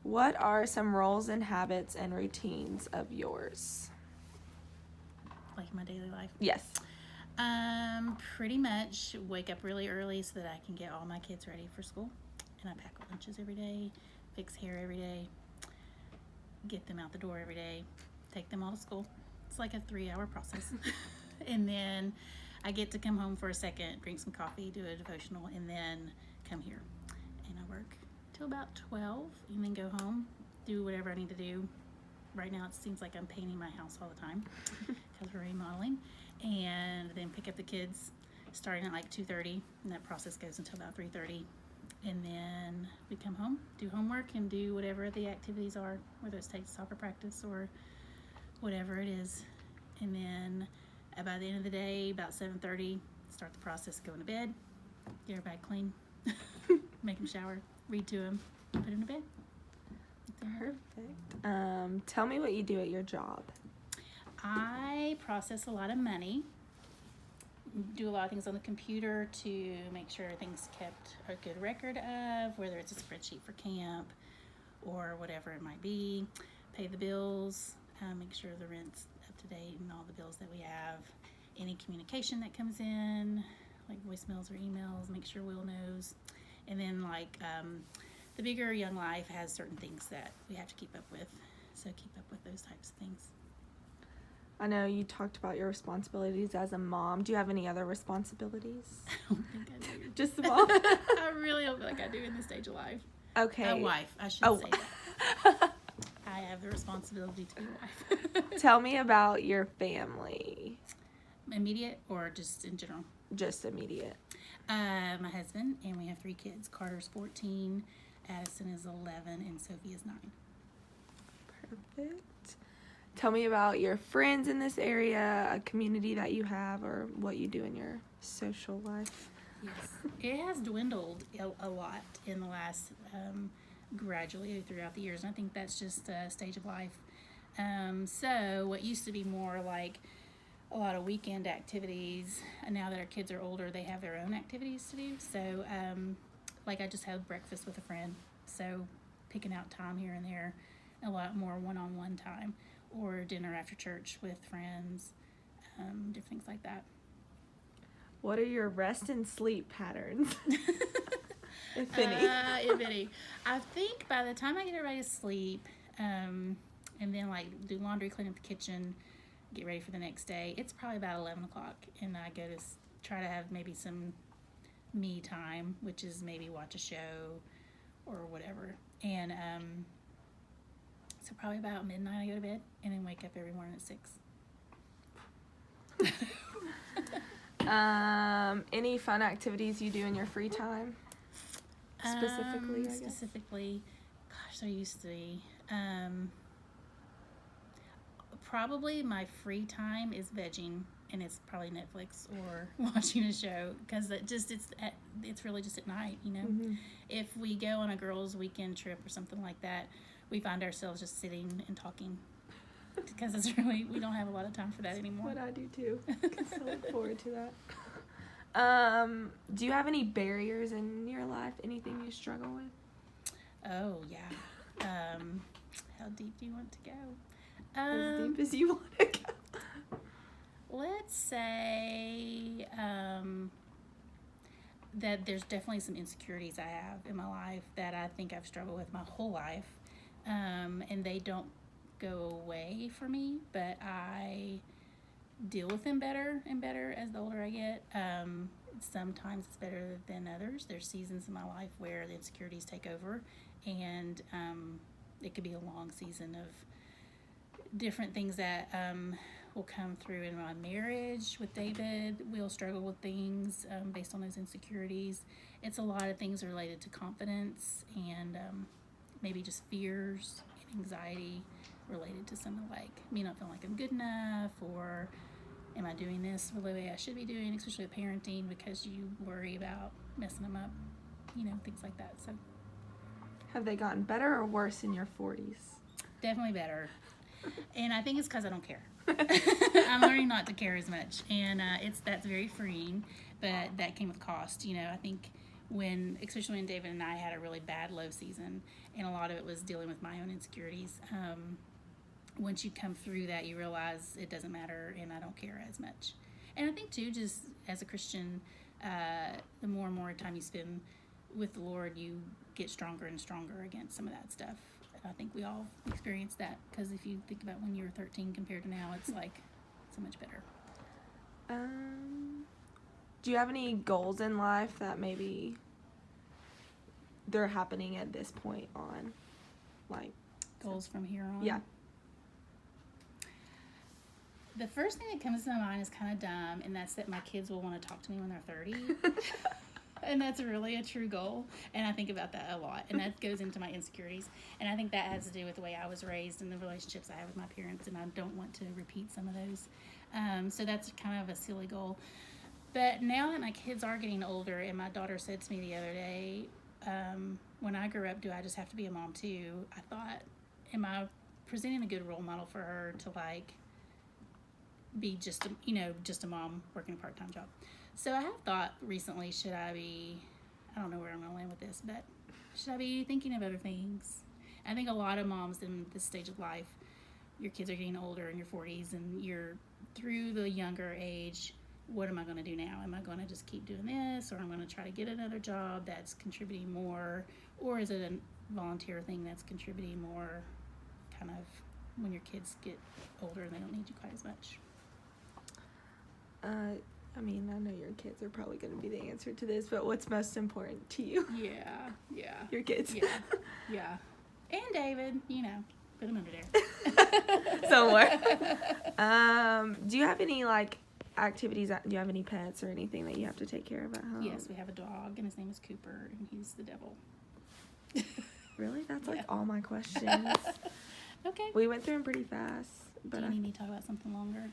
What are some roles and habits and routines of yours? Like my daily life. Yes. Pretty much wake up really early so that I can get all my kids ready for school. And I pack lunches every day, fix hair every day, get them out the door every day, take them all to school. It's like a 3-hour process. And then I get to come home for a second, drink some coffee, do a devotional, and then come here. And I work till about 12 and then go home, do whatever I need to do. Right now it seems like I'm painting my house all the time because we're remodeling. And then pick up the kids starting at like 2:30, and that process goes until about 3:30. And then we come home, do homework, and do whatever the activities are, whether it's take soccer practice or whatever it is. And then by the end of the day, about 7:30, start the process of going to bed, get everybody clean, make them shower, read to them, put them to bed. Perfect. Tell me what you do at your job. I process a lot of money, do a lot of things on the computer to make sure everything's kept a good record of, whether it's a spreadsheet for camp or whatever it might be, pay the bills, make sure the rent's up to date and all the bills that we have, any communication that comes in, like voicemails or emails, make sure Will knows. And then the bigger Young Life has certain things that we have to keep up with, so keep up with those types of things. I know you talked about your responsibilities as a mom. Do you have any other responsibilities? I don't think I do. Just the mom? I really don't feel like I do in this stage of life. Okay. A wife, I should say that. I have the responsibility to be a wife. Tell me about your family. Immediate or just in general? Just immediate. My husband, and we have 3 kids. Carter's 14, Addison is 11, and Sophie is 9. Perfect. Tell me about your friends in this area, a community that you have, or what you do in your social life. Yes. It has dwindled a lot in the last, gradually throughout the years, and I think that's just a stage of life. So what used to be more like a lot of weekend activities, and now that our kids are older, they have their own activities to do. So, like I just had breakfast with a friend, so picking out time here and there, a lot more one-on-one time, or dinner after church with friends, different things like that. What are your rest and sleep patterns? If any. If any. I think by the time I get everybody to sleep, and then do laundry, clean up the kitchen, get ready for the next day, it's probably about 11 o'clock, and I go to try to have maybe some me time, which is maybe watch a show or whatever. And so probably about midnight I go to bed, and then wake up every morning at 6. Any fun activities you do in your free time? Specifically, I guess. Specifically, gosh, there used to be. Probably my free time is vegging, and it's probably Netflix or watching a show, because it's really just at night, you know. Mm-hmm. If we go on a girls' weekend trip or something like that, we find ourselves just sitting and talking, because we don't have a lot of time for that anymore. What I do too. So look forward to that. Do you have any barriers in your life? Anything you struggle with? Oh yeah. How deep do you want to go? As deep as you want to go. Let's say that there's definitely some insecurities I have in my life that I think I've struggled with my whole life, and they don't go away for me, but I deal with them better and better as the older I get. Sometimes it's better than others. There's seasons in my life where the insecurities take over, and it could be a long season of different things that will come through in my marriage with David. We'll struggle with things based on those insecurities. It's a lot of things related to confidence and maybe just fears and anxiety related to something like me not feeling like I'm good enough, or am I doing this the way I should be doing, especially with parenting, because you worry about messing them up, things like that. So have they gotten better or worse in your 40s? Definitely better. And I think it's because I don't care. I'm learning not to care as much, and that's very freeing, but that came with cost. I think especially when David and I had a really bad low season, and a lot of it was dealing with my own insecurities. Once you come through that, you realize it doesn't matter, and I don't care as much. And I think too, just as a Christian, the more and more time you spend with the Lord, you get stronger and stronger against some of that stuff. And I think we all experienced that, because if you think about when you were 13 compared to now, it's like so much better. Do you have any goals in life that maybe they're happening at this point on? Like, Goals from here on? yeah. The first thing that comes to my mind is kind of dumb, and that's that my kids will want to talk to me when they're 30. And that's really a true goal. And I think about that a lot. And that goes into my insecurities. And I think that has to do with the way I was raised and the relationships I have with my parents. And I don't want to repeat some of those. So that's kind of a silly goal. But now that my kids are getting older, and my daughter said to me the other day, when I grow up, do I just have to be a mom too? I thought, am I presenting a good role model for her to like be just a mom working a part-time job? So I have thought recently, I don't know where I'm going to land with this, but should I be thinking of other things? I think a lot of moms in this stage of life, your kids are getting older in your 40s, and you're through the younger age. What am I going to do now? Am I going to just keep doing this, or I'm going to try to get another job that's contributing more, or is it a volunteer thing that's contributing more kind of when your kids get older and they don't need you quite as much? I mean, I know your kids are probably going to be the answer to this, but what's most important to you? Yeah. Your kids. Yeah. And David, put him under there. Somewhere. Do you have any, like, activities? Do you have any pets or anything that you have to take care of at home? Yes, we have a dog, and his name is Cooper, and he's the devil. Really? That's, like, Yeah. all my questions. Okay. We went through them pretty fast. But Do you need me to talk about something longer?